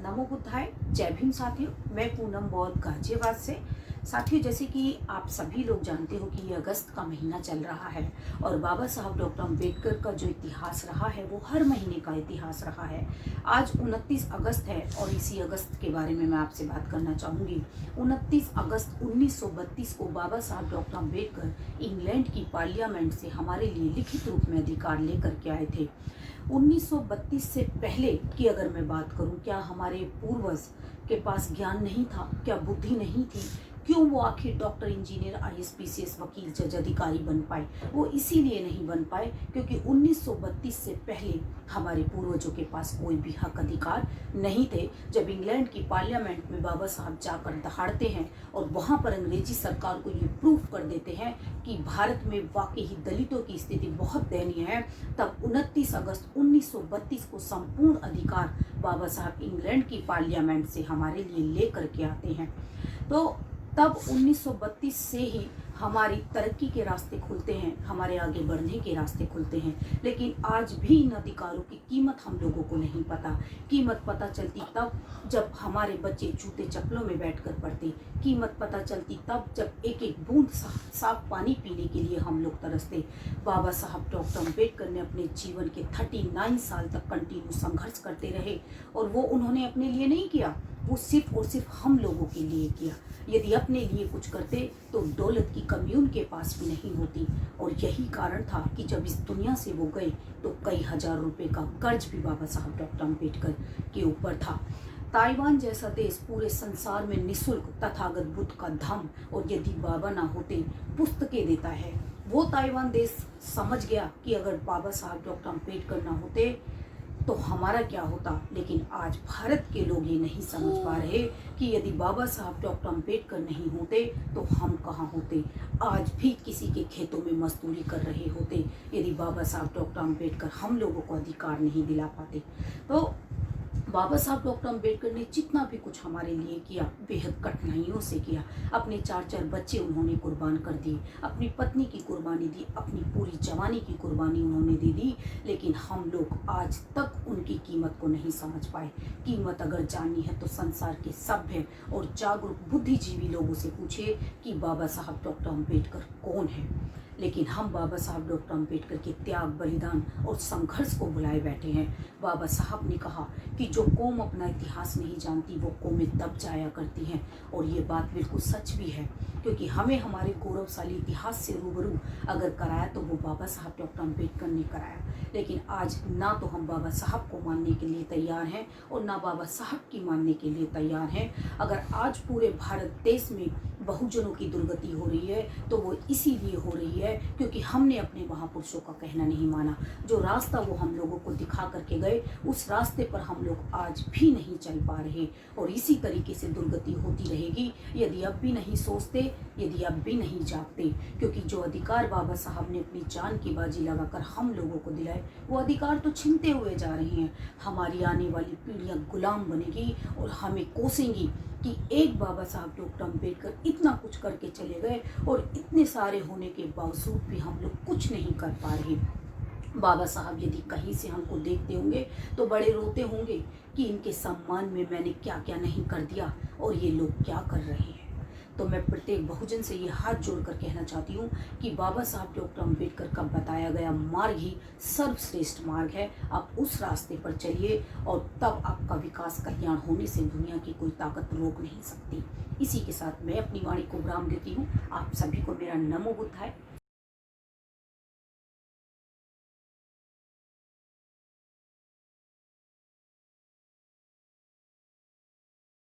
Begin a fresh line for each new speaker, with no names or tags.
नमो बुद्धाय। जय भीम साथियों, मैं पूनम बौद्ध गाजियाबाद से। साथियों, जैसे कि आप सभी लोग जानते हो कि ये अगस्त का महीना चल रहा है और बाबा साहब डॉक्टर अम्बेडकर का जो इतिहास रहा है वो हर महीने का इतिहास रहा है। आज 29 अगस्त है और इसी अगस्त के बारे में मैं आपसे बात करना चाहूँगी। 29 अगस्त 1932 को बाबा साहब डॉक्टर अम्बेडकर इंग्लैंड की पार्लियामेंट से हमारे लिए लिखित रूप में अधिकार लेकर के आए थे। 1932 से पहले की अगर मैं बात करूं, क्या हमारे पूर्वज के पास ज्ञान नहीं था, क्या बुद्धि नहीं थी? क्यों वो आखिर डॉक्टर, इंजीनियर, आईएएस, पीसीएस, वकील, जज, अधिकारी बन पाए? वो इसीलिए नहीं बन पाए क्योंकि 1932 से पहले हमारे पूर्वजों के पास कोई भी हक अधिकार नहीं थे। जब इंग्लैंड की पार्लियामेंट में बाबा साहब जाकर दहाड़ते हैं और वहाँ पर अंग्रेजी सरकार को ये प्रूफ कर देते हैं कि भारत में वाकई ही दलितों की स्थिति बहुत दयनीय है, तब 29 अगस्त 1932 को संपूर्ण अधिकार बाबा साहब इंग्लैंड की पार्लियामेंट से हमारे लिए लेकर के आते हैं। तो तब 1932 से ही हमारी तरक्की के रास्ते खुलते हैं, हमारे आगे बढ़ने के रास्ते खुलते हैं। लेकिन आज भी इन अधिकारों की कीमत हम लोगों को नहीं पता। कीमत पता चलती तब जब हमारे बच्चे जूते चप्पलों में बैठकर पढ़ते। कीमत पता चलती तब जब एक एक बूंद साफ पानी पीने के लिए हम लोग तरसते। बाबा साहब डॉक्टर अम्बेडकर ने अपने जीवन के 39 साल तक कंटिन्यू संघर्ष करते रहे और वो उन्होंने अपने लिए नहीं किया, वो सिर्फ और सिर्फ हम लोगों के लिए किया। यदि अपने लिए कुछ करते तो दौलत की कमी उनके पास भी नहीं होती। और यही कारण था कि जब इस दुनिया से वो गए तो कई हजार रुपए का कर्ज भी बाबा साहब डॉक्टर अम्बेडकर के ऊपर था। ताइवान जैसा देश पूरे संसार में निःशुल्क तथागत बुद्ध का धाम, और यदि बाबा ना होते पुस्तकें देता है, वो ताइवान देश समझ गया कि अगर बाबा साहब डॉक्टर अम्बेडकर ना होते तो हमारा क्या होता। लेकिन आज भारत के लोग ये नहीं समझ पा रहे कि यदि बाबा साहब डॉक्टर अम्बेडकर नहीं होते तो हम कहाँ होते। आज भी किसी के खेतों में मजदूरी कर रहे होते यदि बाबा साहब डॉक्टर अम्बेडकर हम लोगों को अधिकार नहीं दिला पाते। तो बाबा साहब डॉक्टर अम्बेडकर ने जितना भी कुछ हमारे लिए किया बेहद कठिनाइयों से किया। अपने 4 बच्चे उन्होंने कुर्बान कर दिए, अपनी पत्नी की कुर्बानी दी, अपनी पूरी जवानी की कुर्बानी उन्होंने दे दी। लेकिन हम लोग आज तक उनकी कीमत को नहीं समझ पाए। कीमत अगर जाननी है तो संसार के सभ्य और जागरूक बुद्धिजीवी लोगों से पूछिए कि बाबा साहब डॉक्टर अम्बेडकर कौन है। लेकिन हम बाबा साहब डॉक्टर अम्बेडकर के त्याग, बलिदान और संघर्ष को भुलाए बैठे हैं। बाबा साहब ने कहा कि जो कौम अपना इतिहास नहीं जानती वो कौमें दब जाया करती हैं, और ये बात बिल्कुल सच भी है, क्योंकि हमें हमारे गौरवशाली इतिहास से रूबरू अगर कराया तो वो बाबा साहब डॉक्टर अम्बेडकर ने कराया। लेकिन आज ना तो हम बाबा साहब को मानने के लिए तैयार हैं और ना बाबा साहब की मानने के लिए तैयार हैं। अगर आज पूरे भारत देश में बहुजनों की दुर्गति हो रही है तो वो इसीलिए हो रही है क्योंकि हमने अपने महापुरुषों का कहना नहीं माना। जो रास्ता वो हम लोगों को दिखा करके गए उस रास्ते पर हम लोग आज भी नहीं चल पा रहे, और इसी तरीके से दुर्गति होती रहेगी यदि अब भी नहीं सोचते, यदि अब भी नहीं जागते। क्योंकि जो अधिकार बाबा साहब ने अपनी जान की बाजी लगाकर हम लोगों को दिलाए वो अधिकार तो छीनते हुए जा रहे हैं। हमारी आने वाली पीढ़ियां गुलाम बनेगी और हमें कोसेंगी कि एक बाबा साहब डॉक्टर अम्बेडकर इतना कुछ करके चले गए और इतने सारे होने के बावजूद भी हम लोग कुछ नहीं कर पा रहे। बाबा साहब यदि कहीं से हमको देखते होंगे तो बड़े रोते होंगे कि इनके सम्मान में मैंने क्या क्या नहीं कर दिया और ये लोग क्या कर रहे हैं। तो मैं प्रत्येक बहुजन से ये हाथ जोड़कर कहना चाहती हूँ कि बाबा साहब डॉक्टर अम्बेडकर का बताया गया मार्ग ही सर्वश्रेष्ठ मार्ग है। आप उस रास्ते पर चलिए और तब आपका विकास, कल्याण होने से दुनिया की कोई ताकत रोक नहीं सकती। इसी के साथ मैं अपनी वाणी को विराम देती हूँ। आप सभी को मेरा नमो बुद्धाय।